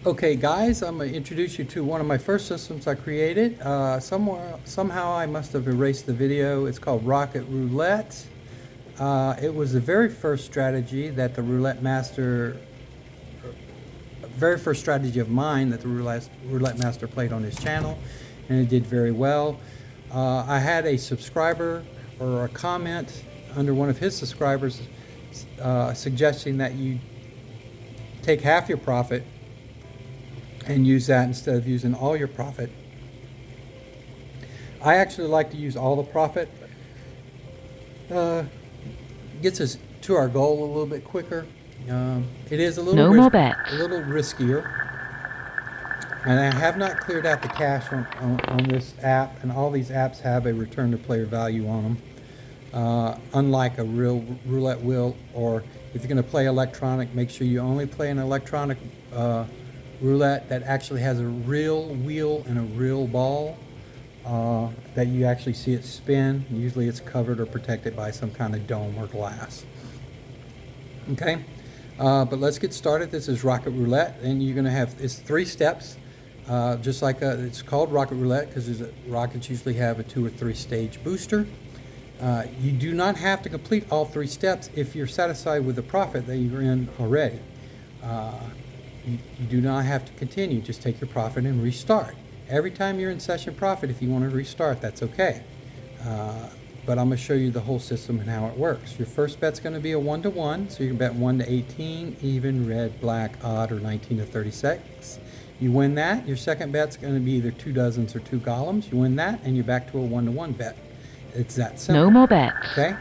Okay guys, I'm going to introduce you to one of my first systems I created. Somehow I must have erased the video. It's called Rocket Roulette. It was the very first strategy that the Roulette Master, very first strategy of mine that the Roulette Master played on his channel, and it did very well. I had a subscriber or a comment under one of his subscribers suggesting that you take half your profit and use that instead of using all your profit. I actually like to use all the profit. Gets us to our goal a little bit quicker. It is a little riskier. And I have not cleared out the cache on this app, and all these apps have a return to player value on them. Unlike a real roulette wheel, or if you're going to play electronic, make sure you only play an electronic roulette that actually has a real wheel and a real ball, that you actually see it spin. Usually it's covered or protected by some kind of dome or glass. Okay, but let's get started. This is Rocket Roulette, and you're going to have, it's 3 steps, just like it's called Rocket Roulette because rockets usually have a 2 or 3 stage booster. You do not have to complete all 3 steps if you're satisfied with the profit that you're in already. You do not have to continue. Just take your profit and restart. Every time you're in session profit, if you want to restart, that's okay. But I'm going to show you the whole system and how it works. Your first bet's going to be a 1-to-1, so you can bet 1 to 18, even, red, black, odd, or 19 to 36. You win that. Your second bet's going to be either 2 dozens or 2 golems. You win that, and you're back to a 1-to-1 bet. It's that simple. No more bets. Okay?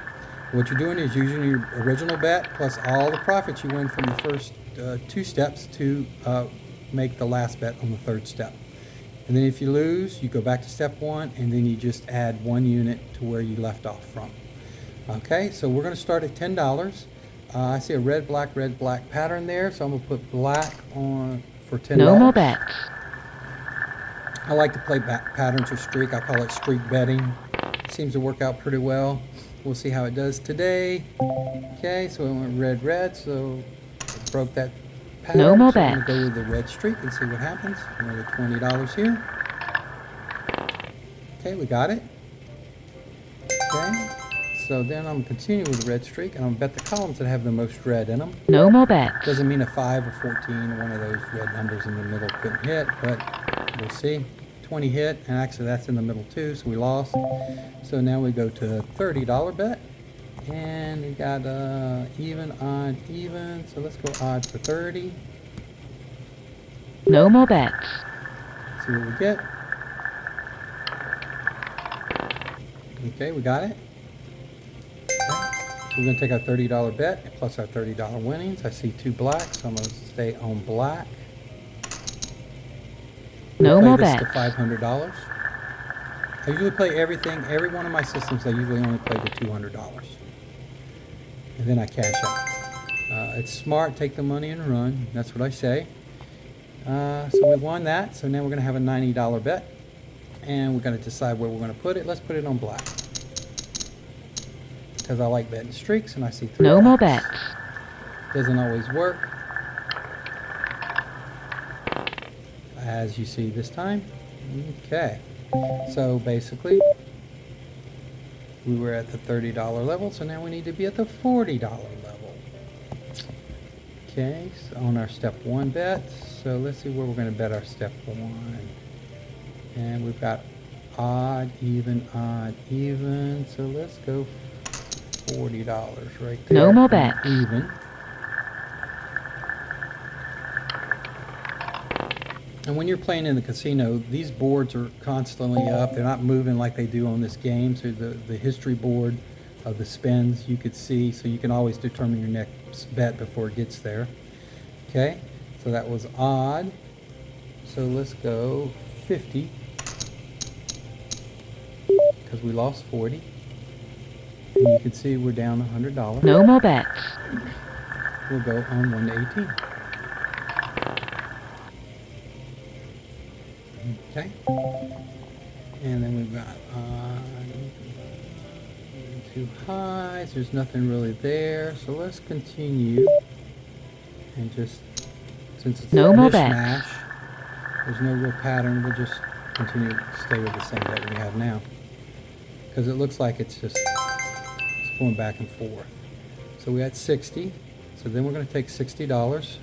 What you're doing is using your original bet plus all the profits you win from the first 2 steps to make the last bet on the 3rd step. And then if you lose, you go back to step 1, and then you just add 1 unit to where you left off from. Okay, so we're going to start at $10. I see a red, black pattern there, so I'm going to put black on for $10. No more bets. I like to play patterns or streak. I call it streak betting. Seems to work out pretty well. We'll see how it does today. Okay, so it went red, so it broke that pattern. No more so I'm bets. going to go with the red streak and see what happens. Another $20 here. Okay, we got it. Okay, so then I'm going to continue with the red streak, and I'm going to bet the columns that have the most red in them. No more bets. Doesn't mean a 5 or 14 or one of those red numbers in the middle couldn't hit, but we'll see. 20 hit, and actually that's in the middle too, so we lost. So now we go to a $30 bet, and we got even, odd, even. So let's go odd for 30. No more bets. See what we get. Okay, we got it. Okay. So we're going to take our $30 bet plus our $30 winnings. I see 2 blacks, so I'm going to stay on black. No more bets. To $500. I usually play everything, every one of my systems. I usually only play to $200, and then I cash out. It's smart. Take the money and run. That's what I say. So we won that. So now we're going to have a $90 bet, and we're going to decide where we're going to put it. Let's put it on black because I like betting streaks, and I see 3. No more bets. Doesn't always work, as you see this time. Okay, so basically we were at the $30 level, so now we need to be at the $40 level. Okay, so on our step 1 bet, so let's see where we're going to bet our step 1. And we've got odd, even, so let's go $40 right there. No more bets. Even. And when you're playing in the casino, these boards are constantly up. They're not moving like they do on this game. So the history board of the spins you could see, so you can always determine your next bet before it gets there. Okay, so that was odd. So let's go 50 because we lost 40. And you can see we're down $100. No more bets. We'll go on 1 to 18. Okay, and then we've got 2 highs. There's nothing really there, so let's continue and just Since it's a mishmash, there's no real pattern. We'll just continue to stay with the same bet we have now. Because it looks like it's going back and forth. So we had 60. So then we're going to take $60.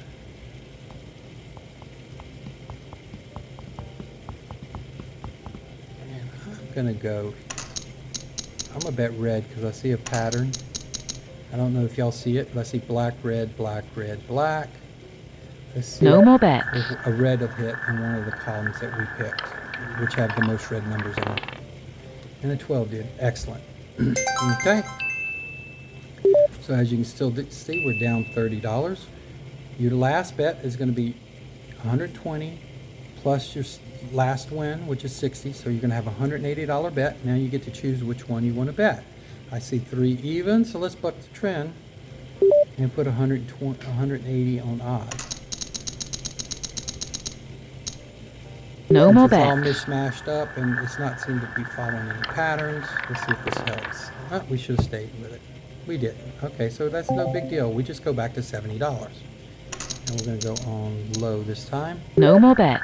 And I'm going to go, I'm going to bet red because I see a pattern. I don't know if y'all see it, but I see black, red, black, red, black. Let's see. No more bets. A red will hit in one of the columns that we picked, which have the most red numbers in them. And a 12 did. Excellent. Okay. So as you can still see, we're down $30. Your last bet is going to be 120 plus your last win, which is 60. So you're going to have a $180 bet. Now you get to choose which one you want to bet. I see 3 even, so let's buck the trend and put 180 on odd. No more bets. It's all mishmashed up and it's not seemed to be following any patterns. Let's see if this helps. Oh, we should have stayed with it. We didn't. Okay, so that's no big deal. We just go back to $70. And we're going to go on low this time. No more bets.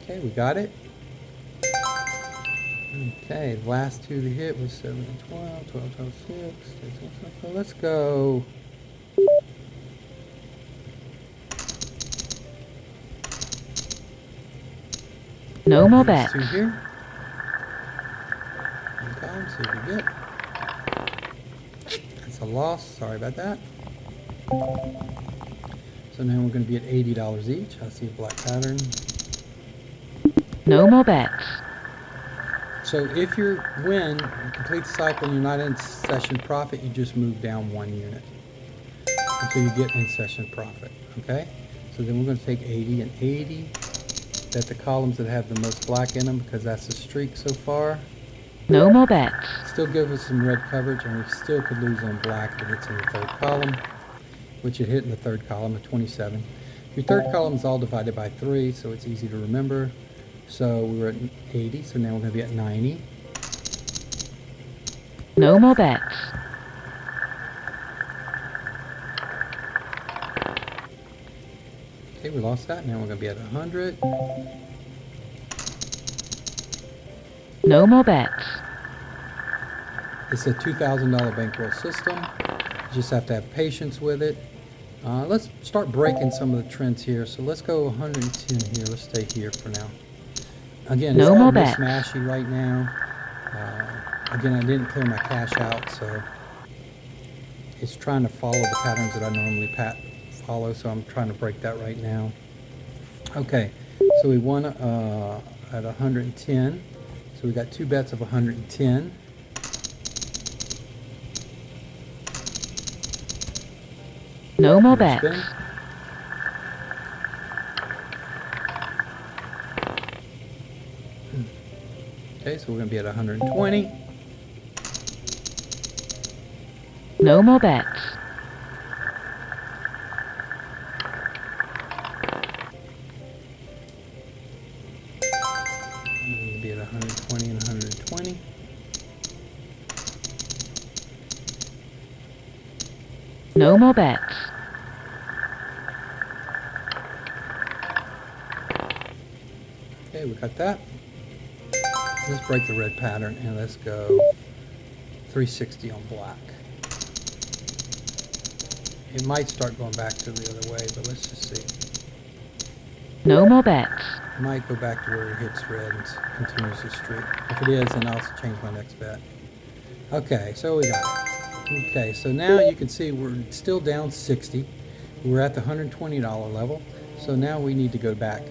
Okay, we got it. Okay, the last two to hit was 7 and 12, 12, 12, 6. So let's go. No more bets. Two here. Okay, see what we get. That's a loss. Sorry about that. So now we're going to be at $80 each. I see a black pattern. No more bets. So if you win, you complete the cycle and you're not in session profit, you just move down 1 unit until you get in session profit. Okay? So then we're going to take 80 and 80. Bet the columns that have the most black in them because that's the streak so far. No more bets. Still give us some red coverage and we still could lose on black if it's in the third column, which it hit in the third column at 27. Your third column is all divided by 3, so it's easy to remember. So we were at 80, so now we're going to be at 90. No more bets. Okay, we lost that. Now we're going to be at 100. No more bets. It's a $2,000 bankroll system. You just have to have patience with it. Let's start breaking some of the trends here. So let's go 110 here. Let's stay here for now. Again, it's all mishmashy right now. Again, I didn't clear my cash out, so it's trying to follow the patterns that I normally follow, so I'm trying to break that right now. Okay, so we won at 110. So we got 2 bets of 110. No more bets. Okay, so we're going to be at 120. No more bets. We're going to be at 120 and 120. No more bets. Okay, we got that. Let's break the red pattern and let's go 360 on black. It might start going back to the other way, but let's just see. No more bets. It might go back to where it hits red and continues the streak. If it is, then I'll change my next bet. Okay, so we got it. Okay, so now you can see we're still down 60. We're at the $120 level. So now we need to go back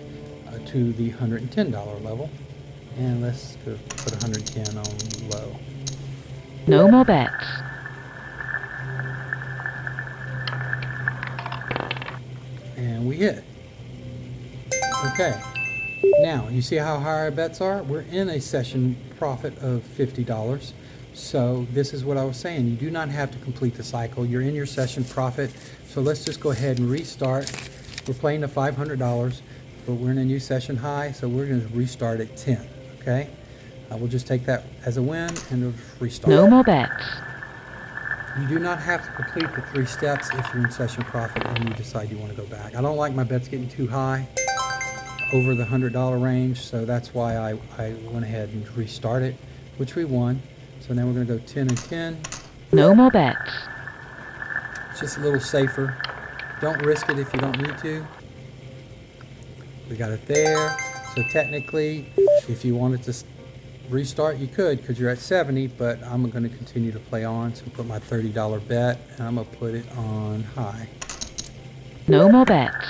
to the $110 level. And let's go put 110 on low. No more bets. And we hit. Okay. Now, you see how high our bets are? We're in a session profit of $50. So this is what I was saying. You do not have to complete the cycle. You're in your session profit. So let's just go ahead and restart. We're playing the $500, but we're in a new session high. So we're going to restart at 10. Okay, we'll just take that as a win and we'll restart. No more bets. You do not have to complete the 3 steps if you're in session profit and you decide you want to go back. I don't like my bets getting too high, over the $100 range, so that's why I went ahead and restarted, which we won. So now we're going to go 10 and 10. No more bets. It's just a little safer. Don't risk it if you don't need to. We got it there. So technically, if you wanted to restart, you could, because you're at 70, but I'm going to continue to play on. So put my $30 bet, and I'm going to put it on high. No more bets.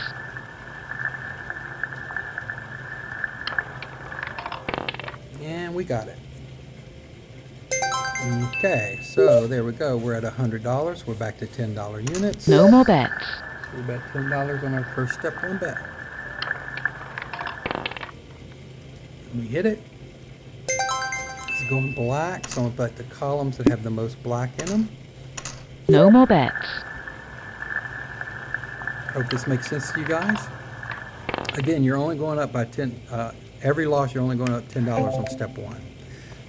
And we got it. Okay, so there we go. We're at $100. We're back to $10 units. No more bets. We bet $10 on our first step one bet. We hit it. It's going black, so I'm going to bet the columns that have the most black in them. No more bets. Hope this makes sense to you guys. Again, you're only going up by 10. Every loss, you're only going up $10 on step one.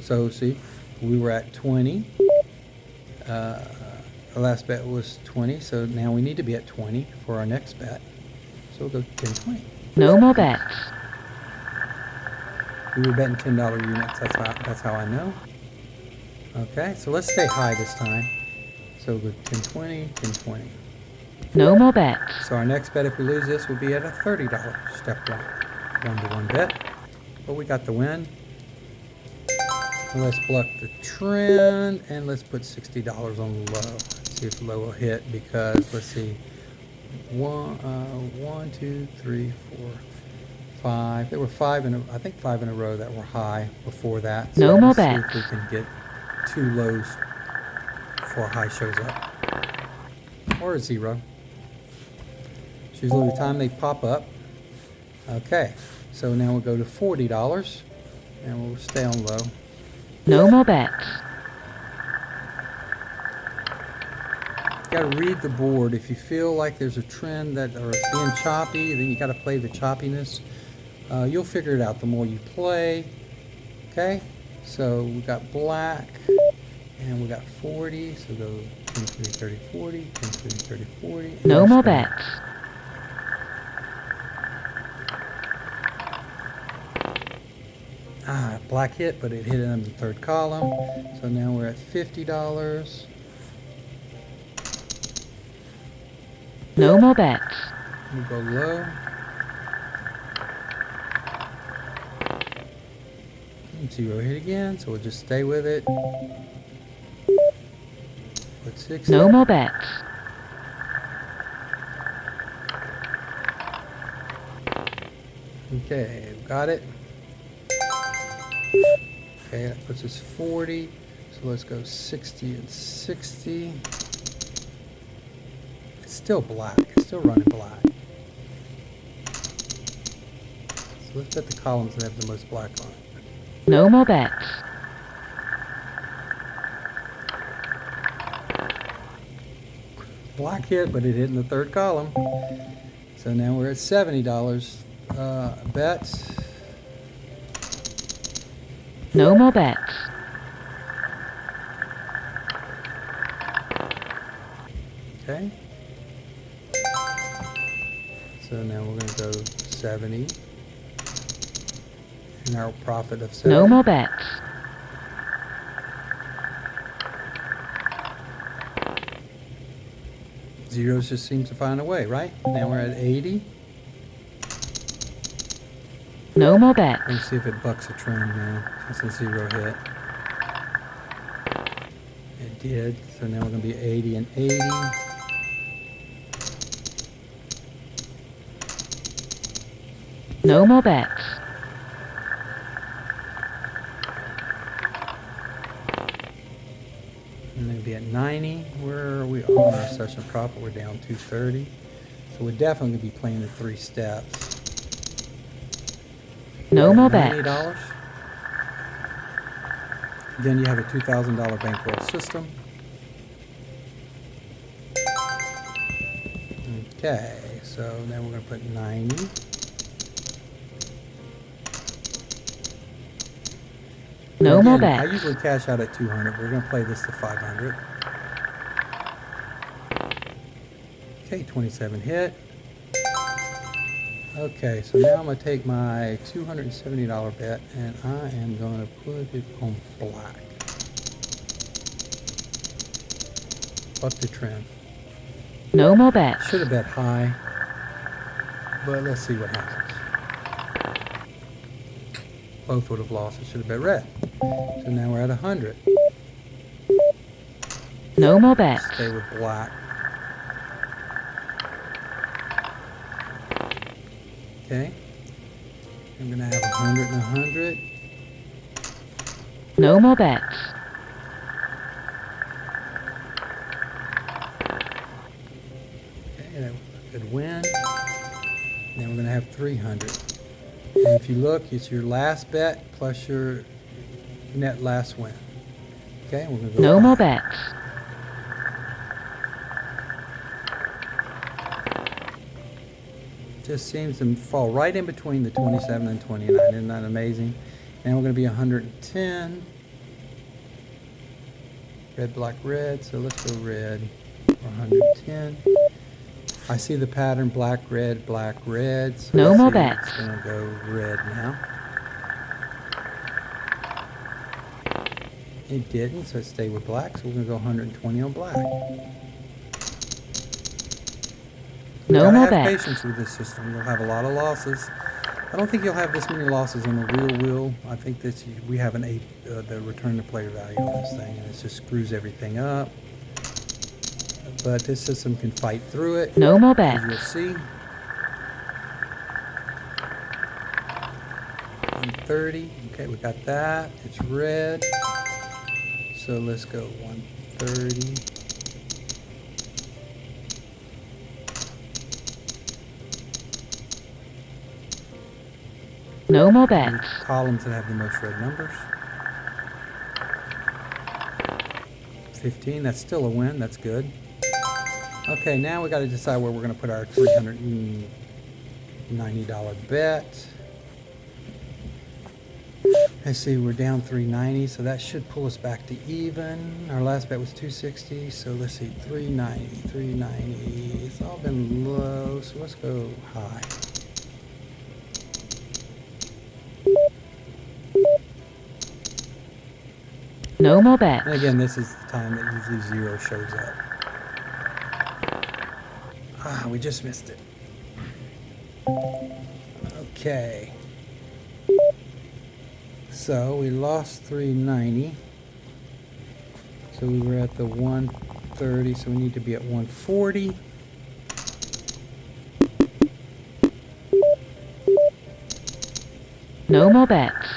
So see, we were at 20. The last bet was 20, so now we need to be at 20 for our next bet. So we'll go 10, 20. No more bets. We were betting $10 units. That's how I know. Okay, so let's stay high this time. So we'll go 10, 20, 10, 20. No more bets. So our next bet, if we lose this, will be at a $30 step one. 1-to-1 bet. But we got the win. And let's block the trend, and let's put $60 on the low. Let's see if the low will hit, because let's see. 1, 2, 3, 4, 5. There were 5 in a row that were high before that. So no more let's bets. see if we can get 2 lows before a high shows up. Or a 0. It's usually the time they pop up. Okay, so now we'll go to $40, and we'll stay on low. No more bets. You got to read the board. If you feel like there's a trend or it's being choppy, then you got to play the choppiness. You'll figure it out the more you play. Okay, so we got black, and we got 40. So go 10, 20, 30, 40, 10, 20, 30, 40. No more bets. Black hit, but it hit in the third column. So now we're at $50. No more bets. We'll go low. And 0 hit again, so we'll just stay with it. Put 60. No more bets. Okay, got it. Okay, that puts us 40. So let's go 60 and 60. It's still black. It's still running black. So let's bet the columns that have the most black on it. No more bets. Black hit, but it hit in the third column. So now we're at $70 bets. No more bets. Okay. So now we're going to go 70. And our profit of 70. No more bets. Zeros just seem to find a way, right? Now we're at 80. No more bets. Let's see if it bucks a trend now, since the 0 hit. It did. So now we're going to be 80 and 80. No more bets. And maybe at 90. Where are we on our session profit? We're down 230. So we're definitely going to be playing the 3 steps. No more bets. $90. Again, you have a $2,000 bankroll system. Okay, so now we're going to put 90. No more Again, bets. I usually cash out at 200. We're going to play this to 500. Okay, 27 hit. Okay, so now I'm going to take my $270 bet and I am going to put it on black. Buck the trend. No more bets. Should have bet high, but let's see what happens. Both would have lost. I should have bet red. So now we're at 100. No more bets. Stay with black. Okay. I'm going to have 100 and 100. No more bets. Okay, that was a good win. Then we're going to have 300. And if you look, it's your last bet plus your net last win. Okay, we're going to go No high. more bets. Just seems to fall right in between the 27 and 29. Isn't that amazing? Now we're going to be 110. Red, black, red. So let's go red. 110. I see the pattern black, red, so no let's more see, bets. It's going to go red now. It didn't, so it stayed with black. So we're going to go 120 on black. No more have bets. patience with this system. You'll have a lot of losses. I don't think you'll have this many losses on the real wheel. I think that we have the return to player value on this thing, and it just screws everything up. But this system can fight through it. No more As bets. you'll see. 130. Okay, we got that. It's red. So let's go 130. No more bets. Columns that have the most red numbers. 15, that's still a win, that's good. Okay, now we got to decide where we're going to put our $390 bet. Let's see, we're down 390, so that should pull us back to even. Our last bet was 260, so let's see, 390. It's all been low, so let's go high. No more bets. And again, this is the time that usually zero shows up. Ah, we just missed it. Okay. So we lost 390. So we were at the 130, so we need to be at 140. No more bets.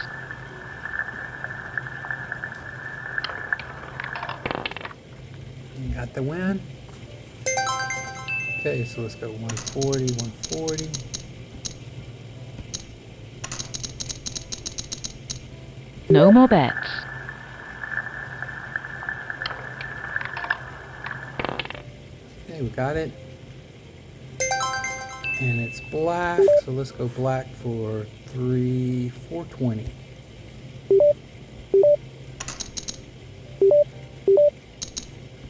Got the win. Okay, so let's go 140, 140. No more bets. Okay, we got it. And it's black, so let's go black for 420.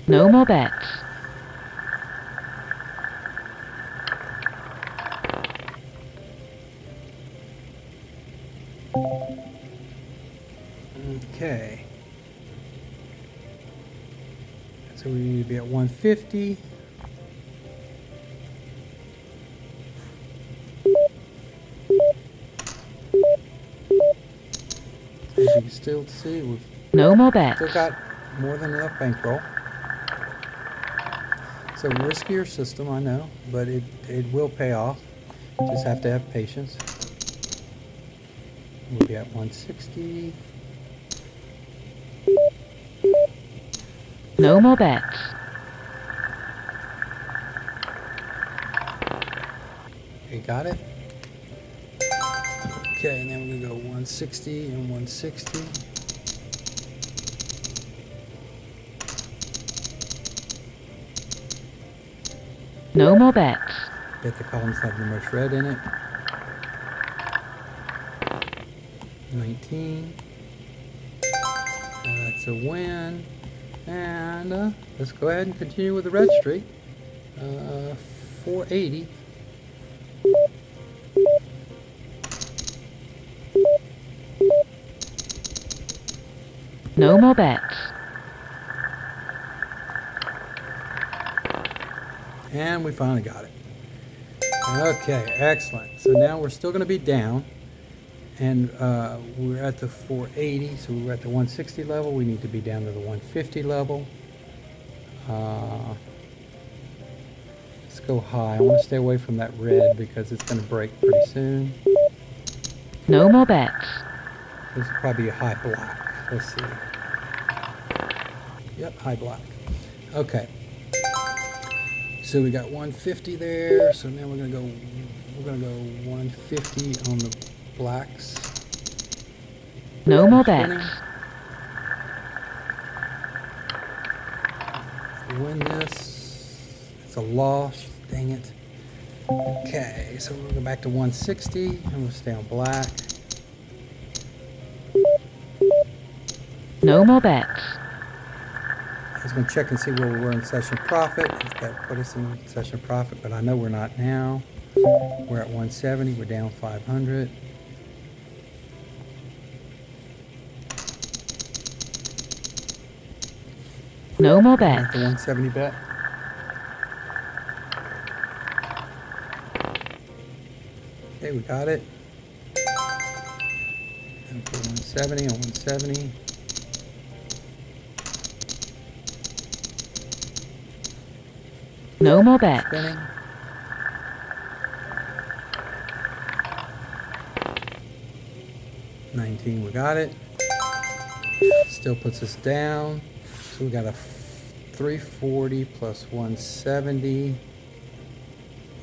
No more bets. Okay. So we need to be at 150. As you can still see, we've No more bets. still got more than enough bankroll. It's a riskier system, I know, but it will pay off. Just have to have patience. We'll be at 160. No more bets. Okay, got it. Okay, and then we're gonna go 160 and 160. No more bets. Bet the columns have the most red in it. 19. That's a win. And let's go ahead and continue with the red streak. 480. No more bets. And we finally got it. Okay, excellent. So now we're still going to be down. And we're at the 480, so we're at the 160 level. We need to be down to the 150 level. Let's go high. I want to stay away from that red because it's going to break pretty soon. No more bets. This will probably be a high black. Let's see. Yep, high black. Okay. So we got 150 there. So now we're gonna go 150 on the blacks. No more bets. If we win this, it's a loss. Dang it. Okay, so we'll go back to 160 and we'll stay on black. No more bets. I was going to check and see where we were in session profit, if that put us in session profit, but I know we're not now. We're at 170, we're down 500. No more At bets. the 170 bet. Okay, we got it. And put 170 on 170. No more bets. Spinning. $19, we got it. Still puts us down. So we got a 340 plus 170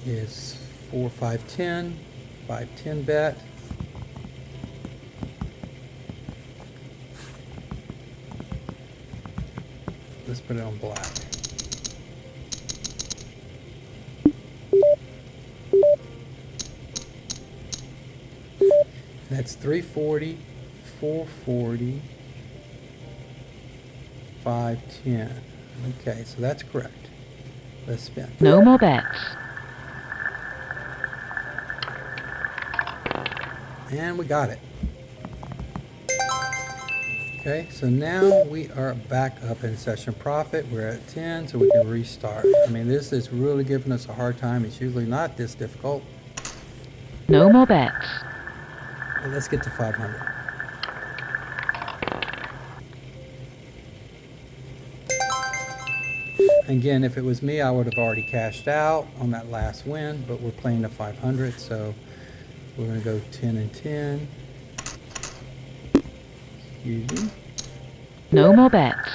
is 510. 510 bet. Let's put it on black. That's 340, 440, 510. Okay, so that's correct. Let's spin. No more bets. And we got it. Okay, so now we are back up in session profit. We're at 10, so we can restart. I mean, this is really giving us a hard time. It's usually not this difficult. No more bets. Well, let's get to 500. Again, if it was me, I would have already cashed out on that last win, but we're playing to 500, so we're going to go 10 and 10. Excuse me. No more bets.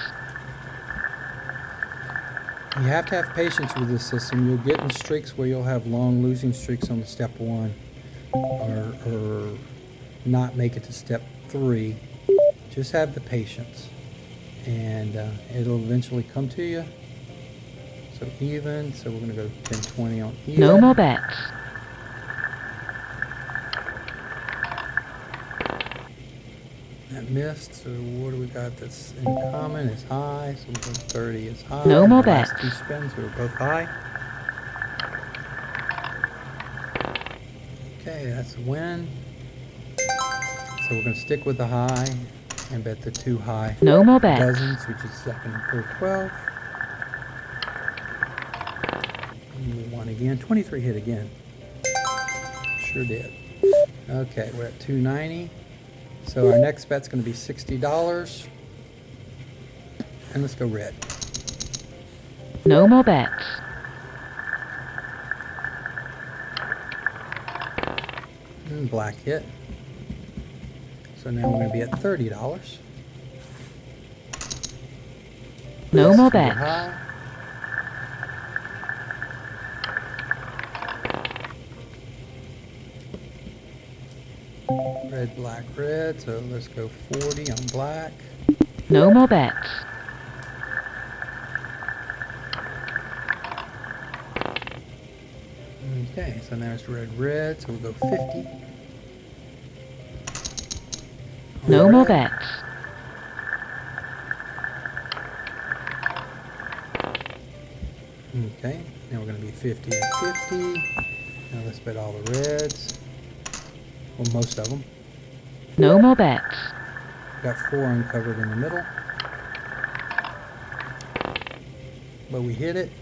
You have to have patience with this system. You'll get in streaks where you'll have long losing streaks on the step 1 or not make it to step 3. Just have the patience and it'll eventually come to you. So even, so we're going to go 10-20 on even. No more bets. That missed, so what do we got that's in common is high, so we'll go 30 is high. No more The last bets. 2 spins were both high. Okay, that's a win. So we're going to stick with the high and bet the 2 high No more bets. dozens, which is second and third 12. And we won again. 23 hit again. Sure did. Okay, we're at 290. So our next bet's going to be $60. And let's go red. No more bets. And black hit. So now we're going to be at $30. No more Super bets. high. Red, black, red. So let's go 40 on black. No more bets. Okay, so now it's red, red. So we'll go 50. No more Red. bets. Okay, now we're going to be 50 and 50. Now let's bet all the reds. Well, most of them. No more bets. Got 4 uncovered in the middle. But we hit it.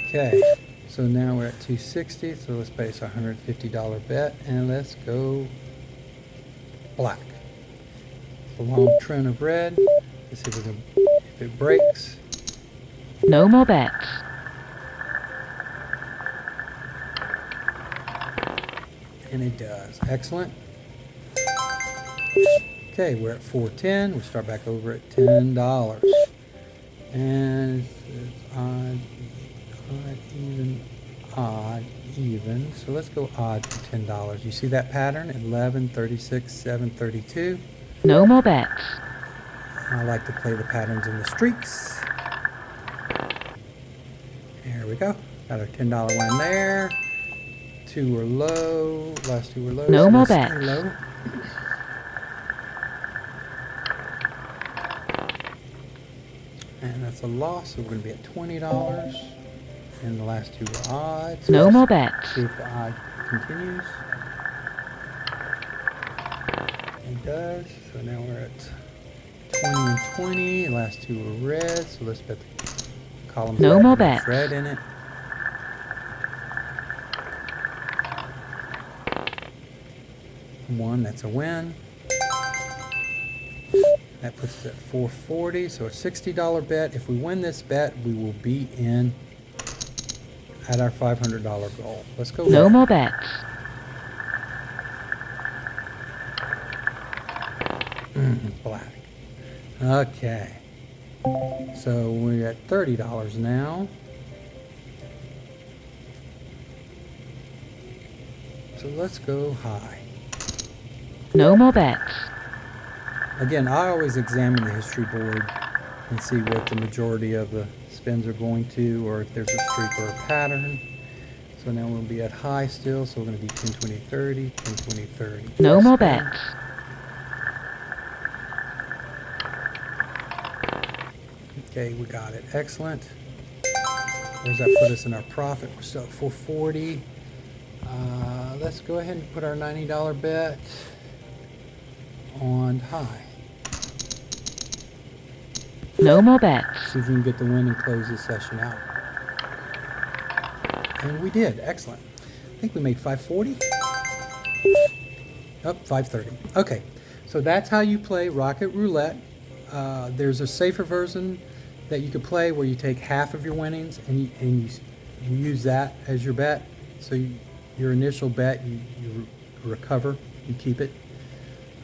Okay, so now we're at 260. So let's place a $150 bet and let's go black. A long trend of red. Let's see if it breaks. No more bets. And it does. Excellent. Okay, we're at 410. We start back over at $10. And it's odd, even. So let's go odd for $10. You see that pattern? 11, 36, 7, 32. No more bets. I like to play the patterns in the streaks. There we go. Got our $10 win there. 2 were low. Last 2 were low. No so more let's stay bets. low. And that's a loss. So we're going to be at $20. And the last 2 were odds. No more bets. See if the odd continues. It does. So now we're at 20 and 20. The last 2 were red. So let's bet the columns No that more have bets. red in it. One, that's a win. That puts us at 440, so a $60 bet. If we win this bet, we will be in at our $500 goal. Let's go. No red. more bets. Black. Okay. So we're at $30 now. So let's go high. No more bets. Again, I always examine the history board and see what the majority of the spins are going to, or if there's a streak or a pattern. So now we'll be at high still, so we're going to be 10, 20, 30, 10, 20, 30. No First more spin. bets. Okay, we got it. Excellent. Where does that put us in our profit? We're still at 440. Let's go ahead and put our $90 bet on high. No more bets. See if we can get the win and close this session out. And we did. Excellent. I think we made 540. Oh, 530. Okay, so that's how you play Rocket Roulette. There's a safer version that you could play where you take half of your winnings and you use that as your bet. So your initial bet, you recover, you keep it.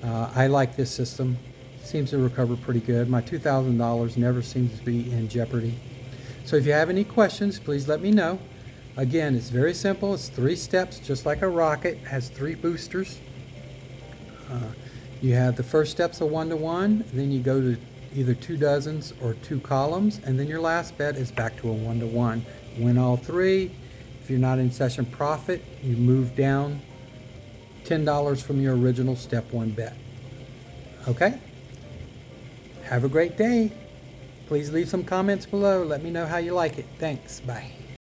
I like this system. Seems to recover pretty good. My $2,000 never seems to be in jeopardy. So if you have any questions, please let me know. Again, it's very simple. It's 3 steps, just like a rocket. It has 3 boosters. You have the first step's a 1-to-1, then you go to either 2 dozens or 2 columns, and then your last bet is back to a 1-to-1. Win all 3. If you're not in session profit, you move down $10 from your original step 1 bet. Okay? Have a great day. Please leave some comments below. Let me know how you like it. Thanks. Bye.